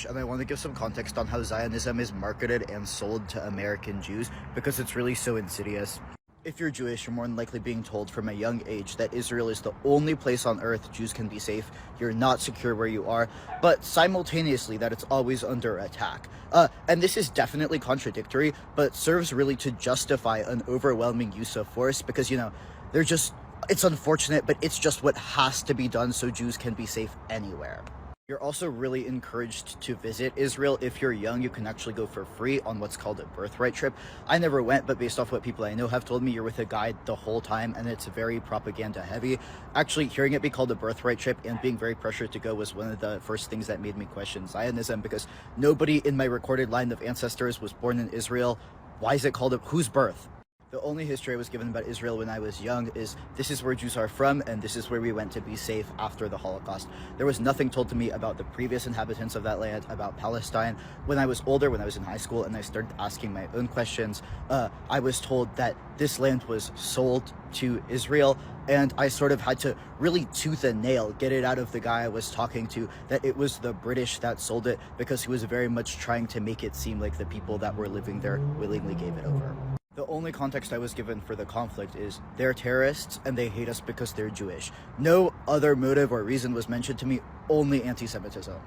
Jewish, and I want to give some context on how Zionism is marketed and sold to American Jews because it's really so insidious. If you're Jewish, you're more than likely being told from a young age that Israel is the only place on earth Jews can be safe. You're not secure where you are, but simultaneously that it's always under attack. And this is definitely contradictory, but serves really to justify an overwhelming use of force because, you know, it's unfortunate, but it's just what has to be done so Jews can be safe anywhere. You're also really encouraged to visit Israel. If you're young, you can actually go for free on what's called a birthright trip. I never went, but based off what people I know have told me, you're with a guide the whole time and it's very propaganda heavy. Actually, hearing it be called a birthright trip and being very pressured to go was one of the first things that made me question Zionism because nobody in my recorded line of ancestors was born in Israel. Why is it called whose birth? The only history I was given about Israel when I was young is this is where Jews are from and this is where we went to be safe after the Holocaust. There was nothing told to me about the previous inhabitants of that land, about Palestine. When I was older, when I was in high school and I started asking my own questions, I was told that this land was sold to Israel, and I sort of had to really tooth and nail get it out of the guy I was talking to that it was the British that sold it because he was very much trying to make it seem like the people that were living there willingly gave it over. The only context I was given for the conflict is they're terrorists and they hate us because they're Jewish. No other motive or reason was mentioned to me, only anti-Semitism.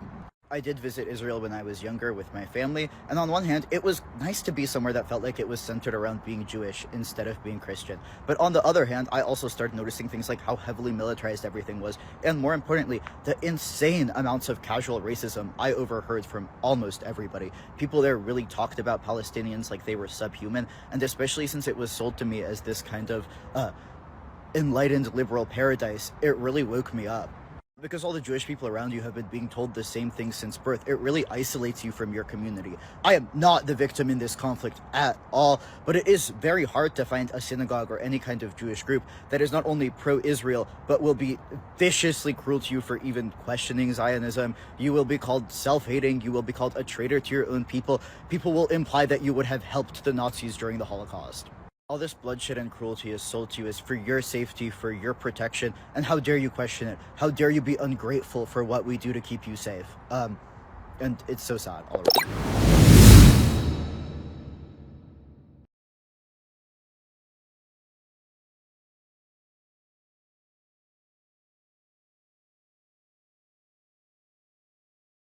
I did visit Israel when I was younger with my family, and on one hand, it was nice to be somewhere that felt like it was centered around being Jewish instead of being Christian. But on the other hand, I also started noticing things like how heavily militarized everything was, and more importantly, the insane amounts of casual racism I overheard from almost everybody. People there really talked about Palestinians like they were subhuman, and especially since it was sold to me as this kind of enlightened liberal paradise, it really woke me up. Because all the Jewish people around you have been being told the same thing since birth, it really isolates you from your community. I am not the victim in this conflict at all, but it is very hard to find a synagogue or any kind of Jewish group that is not only pro-Israel, but will be viciously cruel to you for even questioning Zionism. You will be called self-hating, you will be called a traitor to your own people. People will imply that you would have helped the Nazis during the Holocaust. All this bloodshed and cruelty is sold to you is for your safety, for your protection, and how dare you question it? How dare you be ungrateful for what we do to keep you safe? And it's so sad all around.